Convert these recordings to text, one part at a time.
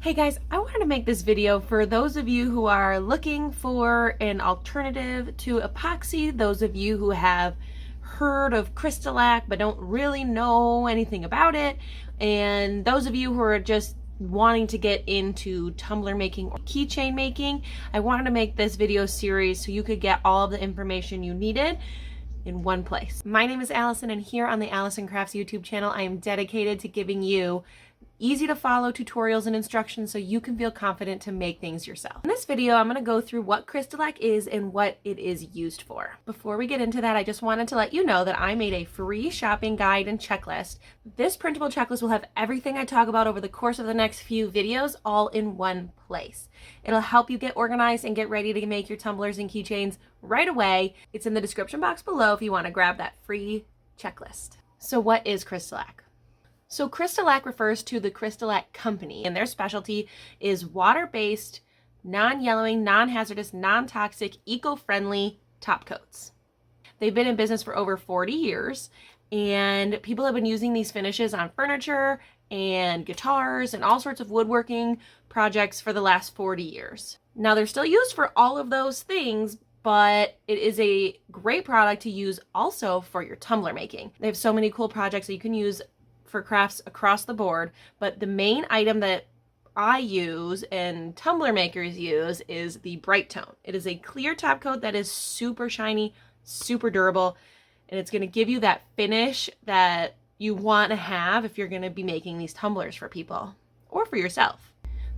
Hey guys, I wanted to make this video for those of you who are looking for an alternative to epoxy, those of you who have heard of CrystaLac but don't really know anything about it, and those of you who are just wanting to get into tumbler making or keychain making. I wanted to make this video series so you could get all of the information you needed in one place. My name is Allison, and here on the Allison Crafts YouTube channel, I am dedicated to giving you easy to follow tutorials and instructions so you can feel confident to make things yourself. In this video, I'm going to go through what CrystaLac is and what it is used for. Before we get into that, I just wanted to let you know that I made a free shopping guide and checklist. This printable checklist will have everything I talk about over the course of the next few videos all in one place. It'll help you get organized and get ready to make your tumblers and keychains right away. It's in the description box below if you want to grab that free checklist. So what is CrystaLac? So CrystaLac refers to the CrystaLac company, and their specialty is water-based, non-yellowing, non-hazardous, non-toxic, eco-friendly top coats. They've been in business for over 40 years, and people have been using these finishes on furniture and guitars and all sorts of woodworking projects for the last 40 years. Now, they're still used for all of those things, but it is a great product to use also for your tumbler making. They have so many cool projects that you can use for crafts across the board, but the main item that I use and tumbler makers use is the Brite Tone. It is a clear top coat that is super shiny, super durable, and it's going to give you that finish that you want to have if you're going to be making these tumblers for people or for yourself.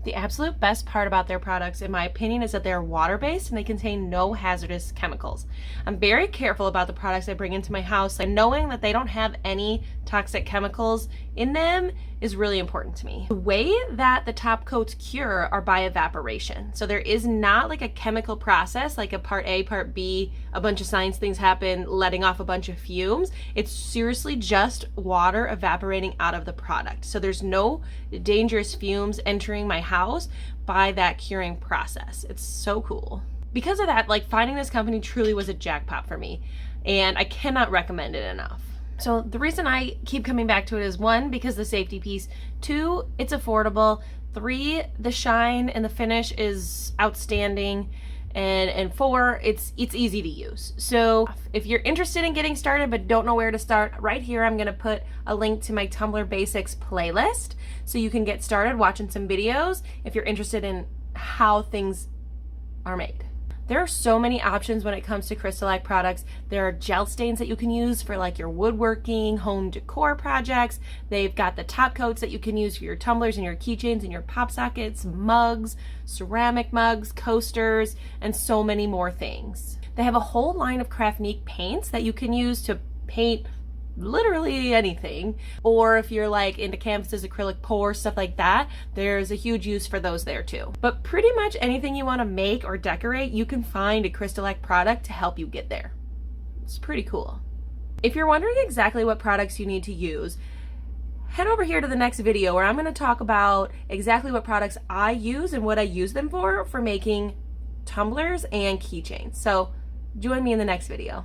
The absolute best part about their products, in my opinion, is that they're water-based and they contain no hazardous chemicals. I'm very careful about the products I bring into my house, and knowing that they don't have any toxic chemicals in them is really important to me. The way that the top coats cure are by evaporation. So there is not like a chemical process, like a part A, part B, a bunch of science things happen, letting off a bunch of fumes. It's seriously just water evaporating out of the product. So there's no dangerous fumes entering my house by that curing process. It's so cool. Because of that, like, finding this company truly was a jackpot for me, and I cannot recommend it enough. So the reason I keep coming back to it is, one, because the safety piece, two, it's affordable, three, the shine and the finish is outstanding, and four, it's easy to use. So if you're interested in getting started but don't know where to start, right here I'm going to put a link to my Tumbler Basics playlist so you can get started watching some videos if you're interested in how things are made. There are so many options when it comes to CrystaLac products. There are gel stains that you can use for like your woodworking, home decor projects. They've got the top coats that you can use for your tumblers and your keychains and your pop sockets, mugs, ceramic mugs, coasters, and so many more things. They have a whole line of Craftnique paints that you can use to paint literally anything, or if you're like into canvases, acrylic pour, stuff like that, there's a huge use for those there too. But pretty much anything you want to make or decorate, you can find a CrystaLac product to help you get there. It's pretty cool. If you're wondering exactly what products you need to use, head over here to the next video where I'm going to talk about exactly what products I use and what I use them for making tumblers and keychains. So join me in the next video.